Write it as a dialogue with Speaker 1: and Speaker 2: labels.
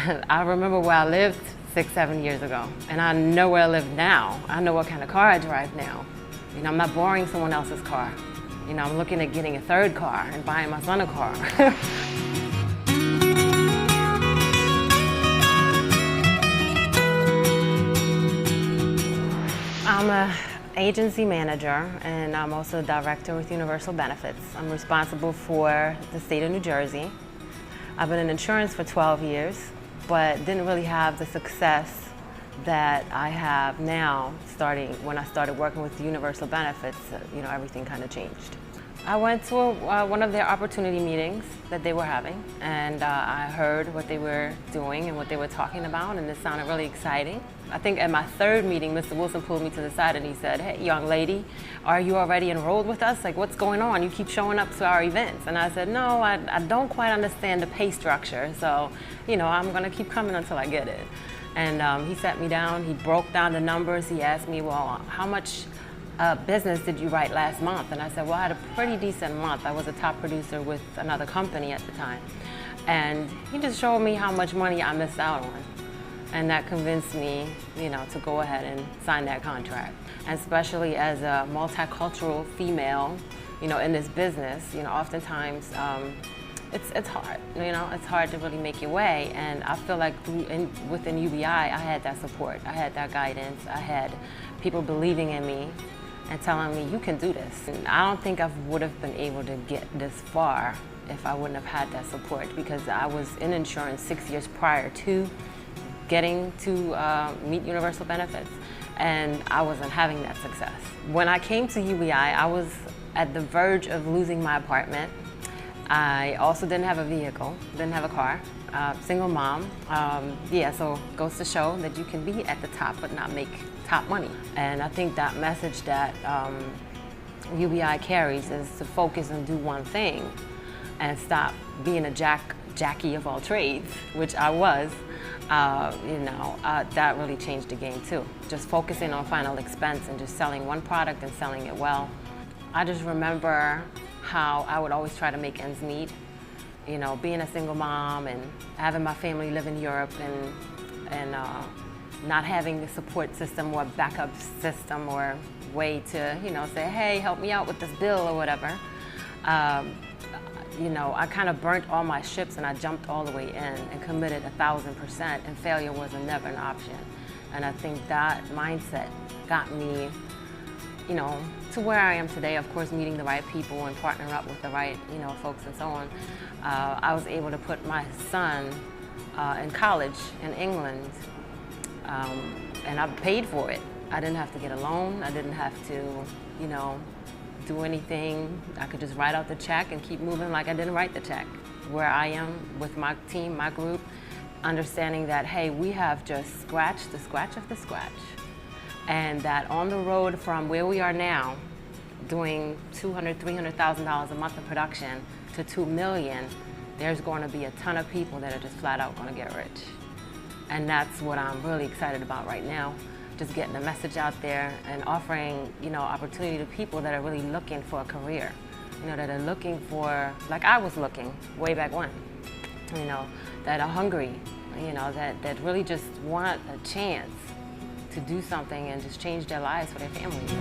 Speaker 1: I remember where I lived 6, 7 years ago, and I know where I live now. I know what kind of car I drive now. You know, I'm not borrowing someone else's car. You know, I'm looking at getting a third car and buying my son a car. I'm an agency manager, and I'm also a director with Universal Benefits. I'm responsible for the state of New Jersey. I've been in insurance for 12 years, but didn't really have the success that I have now. Starting when I started working with Universal Benefits, you know, everything kind of changed. I went to one of their opportunity meetings that they were having, and I heard what they were doing and what they were talking about, and it sounded really exciting. I think at my third meeting, Mr. Wilson pulled me to the side and he said, "Hey, young lady, are you already enrolled with us? Like, what's going on? You keep showing up to our events." And I said, "No, I don't quite understand the pay structure, so, you know, I'm gonna keep coming until I get it." And he sat me down, he broke down the numbers, he asked me, "Well, how much business did you write last month?" And I said, "Well, I had a pretty decent month. I was a top producer with another company at the time." And he just showed me how much money I missed out on. And that convinced me, you know, to go ahead and sign that contract. And especially as a multicultural female, you know, in this business, you know, oftentimes it's hard. You know, it's hard to really make your way. And I feel like within UBI, I had that support. I had that guidance. I had people believing in me and telling me, "You can do this." And I don't think I would have been able to get this far if I wouldn't have had that support, because I was in insurance 6 years prior to getting to meet Universal Benefits, and I wasn't having that success. When I came to UBI, I was at the verge of losing my apartment. I also didn't have a vehicle, didn't have a car, single mom. Yeah, so goes to show that you can be at the top but not make top money. And I think that message that UBI carries is to focus and do one thing and stop being a Jackie of all trades, which I was. You know, that really changed the game too. Just focusing on final expense and just selling one product and selling it well. I just remember how I would always try to make ends meet. You know, being a single mom and having my family live in Europe and not having the support system or backup system or way to, you know, say, "Hey, help me out with this bill," or whatever. You know, I kind of burnt all my ships and I jumped all the way in and committed 1,000%, and failure was never an option. And I think that mindset got me, you know, to where I am today. Of course, meeting the right people and partnering up with the right, you know, folks and so on. I was able to put my son in college in England, and I paid for it. I didn't have to get a loan. I didn't have to, you know, do anything. I could just write out the check and keep moving like I didn't write the check. Where I am with my team, my group, understanding that, hey, we have just scratched the scratch of the scratch. And that on the road from where we are now, doing $200,000, $300,000 a month of production to $2 million, there's going to be a ton of people that are just flat out going to get rich. And that's what I'm really excited about right now. Just getting the message out there and offering, you know, opportunity to people that are really looking for a career, you know, that are looking for, like I was looking way back when, you know, that are hungry, you know, that really just want a chance to do something and just change their lives for their families.